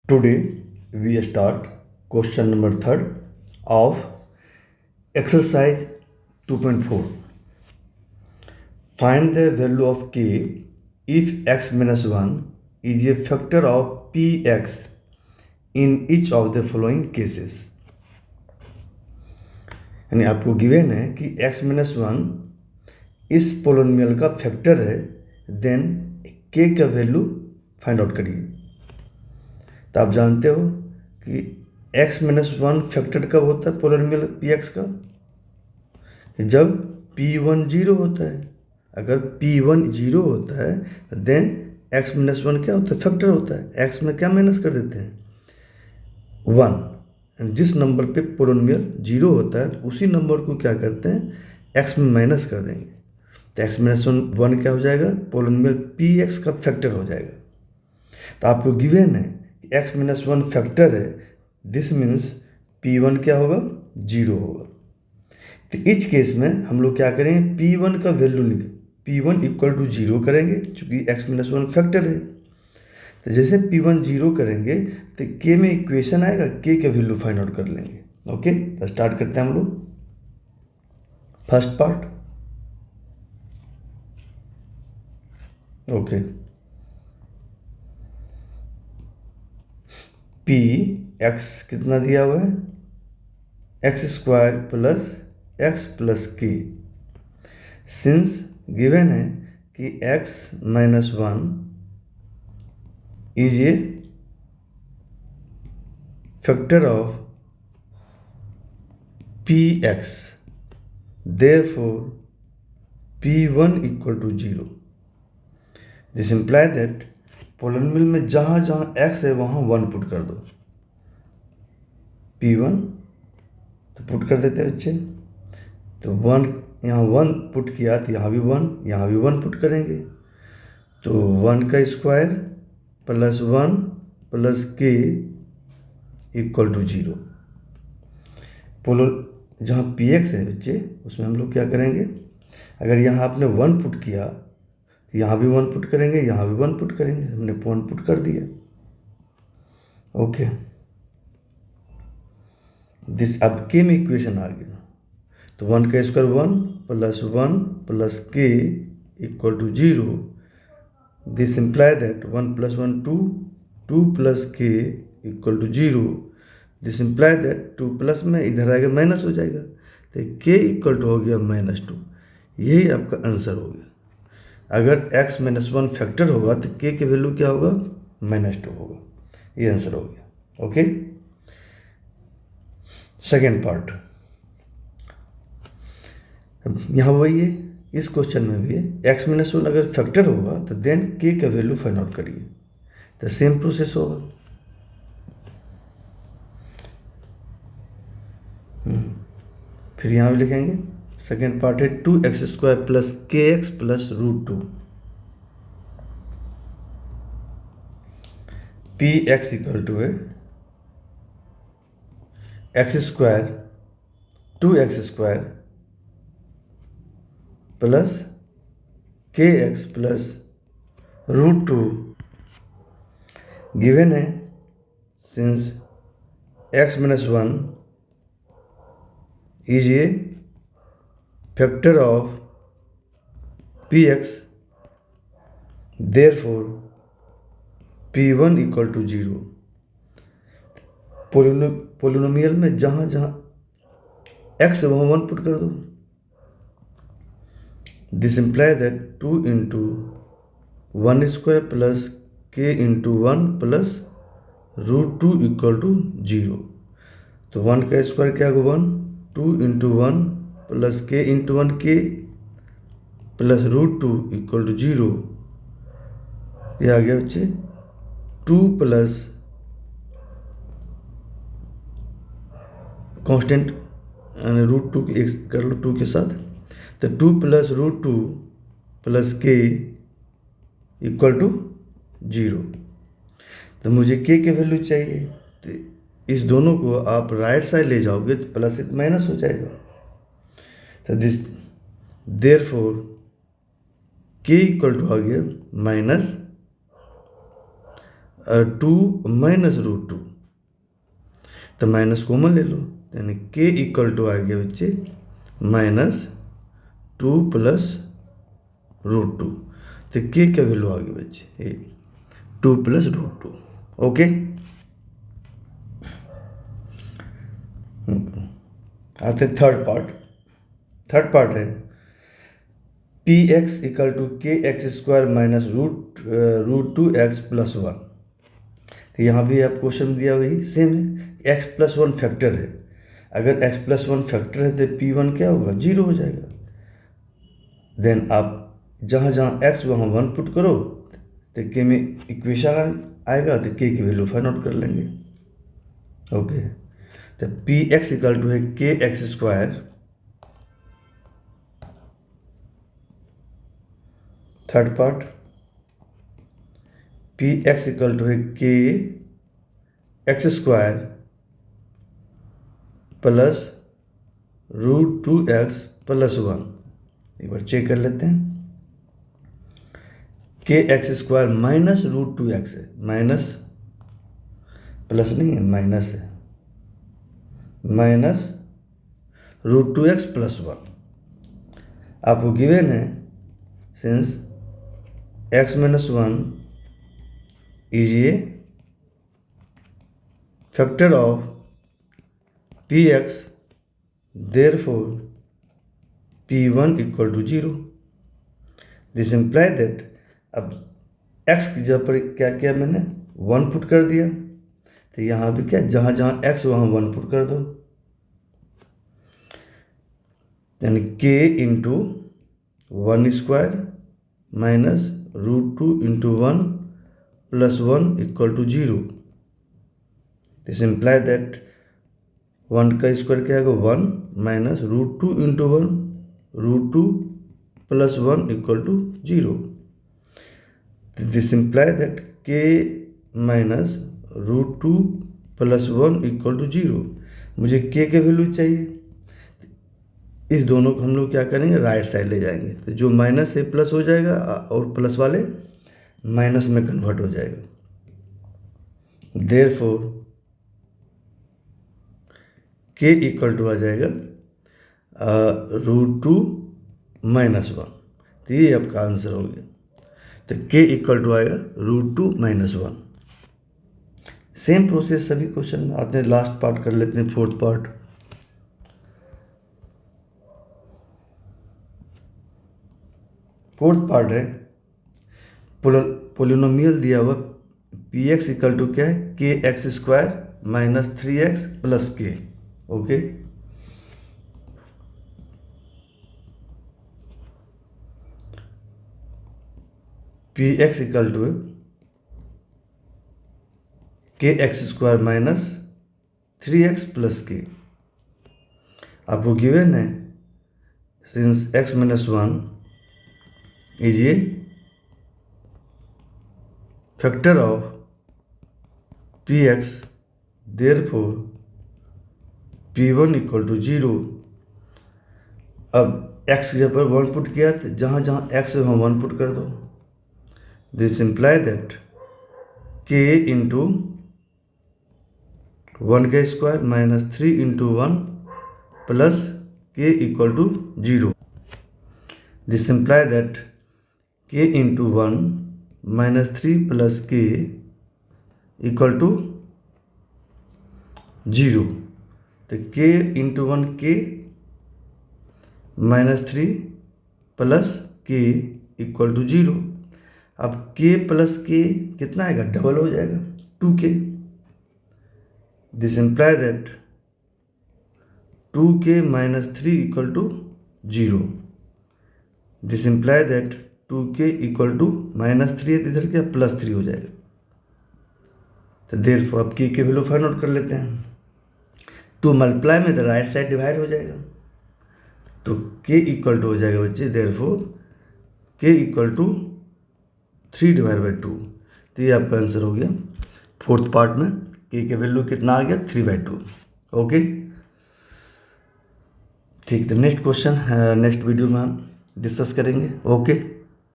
Today we start question number 3rd of exercise 2.4. Find the value of k if x minus 1 is a factor of px in each of the following cases. यानी आपको given है कि x minus 1 इस polynomial का factor है, then k का value find out करिए। तो आप जानते हो कि x minus 1 फैक्टर कब होता है पोलिनोमियल px का? जब p1 0 होता है। अगर p1 0 होता है देन x minus 1 क्या होता है? फैक्टर होता है। x में क्या माइनस कर देते हैं? 1। जिस नंबर पे पोलिनोमियल 0 होता है उसी नंबर को क्या करते हैं? x में माइनस कर देंगे। तो x minus 1 क्या हो जाएगा? पोलिनोमियल px का फैक्टर हो जाएगा। तो आपको गिवन है x minus 1 फैक्टर है, दिस मीन्स p1 क्या होगा? 0 होगा। तो इस केस में हम लोग क्या करेंगे? p1 का वैल्यू p1 इक्वल टू 0 करेंगे, चूंकि x minus 1 फैक्टर है। तो जैसे p1 0 करेंगे तो k में इक्वेशन आएगा, k के वैल्यू फाइंड आउट कर लेंगे। ओके, तो स्टार्ट करते हैं हम लोग। First part, okay, p x कितना दिया हुआ है? X square plus x plus k. Since given है कि x minus 1 is a factor of px, therefore p1 equal to 0। This imply that polynomial में जहाँ जहाँ x है वहाँ 1 पुट कर दो। p1 तो पुट कर देते हैं बच्चे। तो 1 यहाँ 1 पुट किया तो यहाँ भी 1, यहाँ भी 1 पुट करेंगे। तो 1 का square plus 1 plus k equal to 0। जहाँ पी एक्स है बच्चे उसमें हम लोग क्या करेंगे? अगर यहाँ आपने 1 पुट किया तो यहाँ भी 1 पुट करेंगे, यहाँ भी 1 पुट करेंगे। हमने 1 पुट कर दिया। ओके, दिस अब के में इक्वेशन आ गया। तो 1 का square 1 plus k equal to 0। This imply that 1 plus 1 2, 2 plus k equal to 0। This imply that 2 plus में इधर आएगा माइनस हो जाएगा, तो के इक्वल टू हो गया -2। यही आपका आंसर हो गया। अगर x minus 1 फैक्टर होगा तो k की वैल्यू क्या होगा? -2 होगा। ये आंसर हो गया। ओके, सेकेंड पार्ट, यहाँ वही है, इस क्वेश्चन में भी है। x minus 1 अगर फैक्टर होगा तो देन k का वैल्यू फाइंड आउट करिए। तो सेम प्रोसेस होगा। फिर यहाँ भी लिखेंगे। सेकेंड पार्ट है 2x² plus kx plus √2। px equal to है x², 2x² plus kx plus √2 given है। Since x minus 1 is a factor of px, therefore p1 equal to 0। Polynomial में जहाँ जहाँ x है वहाँ 1 पुट कर दो। This imply that 2 into 1 square plus k into 1 plus √2 equal to 0। तो 1 का स्क्वायर क्या होगा? 1, 2 इंटू 1 प्लस के इंटू 1 के प्लस √2 इक्वल टू 0। ये आ गया बच्चे 2 प्लस कांस्टेंट √2 एक कर लो 2 के साथ। तो 2 plus √2 plus k equal to 0। तो मुझे के वैल्यू चाहिए। तो इस दोनों को आप राइट साइड ले जाओगे तो प्लस माइनस हो जाएगा। तो दिस देयरफॉर के इक्वल टू आ गया 2 माइनस रूट 2, तो माइनस कॉमन ले लो, यानी के इक्वल टू आ गया बच्चे -2 प्लस रूट 2। तो के क्या वैल्यू आ गई बच्चे, 2 प्लस रूट 2। ओके, आते थर्ड पार्ट है P x equal to k x square minus root 2 x plus 1। तो यहाँ भी आप क्वेश्चन दिया वही सेम है, एक्स प्लस 1 फैक्टर है। अगर एक्स प्लस 1 फैक्टर है तो P1 क्या होगा, 0 हो जाएगा। देन आप जहाँ जहाँ एक्स वहाँ 1 पुट करो तो के में इक्वेशन आएगा, तो के की वैल्यू फाइंड आउट कर लेंगे। ओके, तो पी एक्स इक्वल टू है k x square, third part P x equal to है k x square plus root 2 x plus 1। एक बार चेक कर लेते हैं, k x square minus root 2 x है, माइनस प्लस नहीं है, माइनस है, माइनस रूट 2 एक्स प्लस 1 आपको गिवन है। Since x minus 1 is a factor of P x, therefore P1 equal to 0। This imply that, अब x की जगह पर क्या किया मैंने, 1 पुट कर दिया, तो यहाँ भी क्या, जहाँ जहाँ x वहाँ 1 पुट कर दो, यानी k into 1 square minus root 2 into 1 plus 1 equal to 0। This imply that 1 का स्क्वायर क्या आएगा, 1 minus root 2 into 1 root 2 plus 1 equal to 0। This imply that k minus root 2 plus 1 equal to 0। मुझे के value चाहिए, इस दोनों को हम लोग क्या करेंगे, राइट साइड ले जाएंगे, तो जो माइनस है प्लस हो जाएगा और प्लस वाले माइनस में कन्वर्ट हो जाएगा। देयरफॉर के इक्वल टू आ जाएगा रूट 2 माइनस 1। तो ये आपका आंसर हो गया। तो के इक्वल टू आएगा रूट 2 माइनस 1। सेम प्रोसेस सभी क्वेश्चन में आते हैं। लास्ट पार्ट कर लेते हैं, फोर्थ पार्ट। फोर्थ पार्ट है पोलिनोमियल दिया हुआ पी एक्स इक्वल टू क्या है, k x square minus 3x plus k. Okay, p x equal to k x square minus 3x plus k. आपको गिवन है since x minus 1 is a factor of P x, therefore P1 equal to 0। अब x की जगह पर 1 put किया, तो जहाँ जहाँ x है वहाँ 1 पुट कर दो। This imply that k into 1 का square minus 3 into 1 plus k equal to 0। This imply that k into 1 minus 3 plus k equal to 0। तो k into 1 k minus 3 plus k equal to 0। अब k plus k कितना आएगा, double हो जाएगा, 2k। This imply that 2k minus 3 equal to 0। This imply that 2k equal to minus 3 इधर क्या plus 3 हो जाएगा। तो देयरफॉर अब k वैल्यू फाइंड आउट कर लेते हैं। 2 मल्टीप्लाई में तो राइट साइड डिवाइड हो जाएगा, तो k इक्वल टू हो जाएगा बच्चे, देयरफॉर k इक्वल टू 3/2। तो ये आपका आंसर हो गया फोर्थ पार्ट में। k के वैल्यू कितना आ गया, 3/2। ओके, ठीक, तो नेक्स्ट क्वेश्चन नेक्स्ट वीडियो में हम डिस्कस करेंगे। ओके।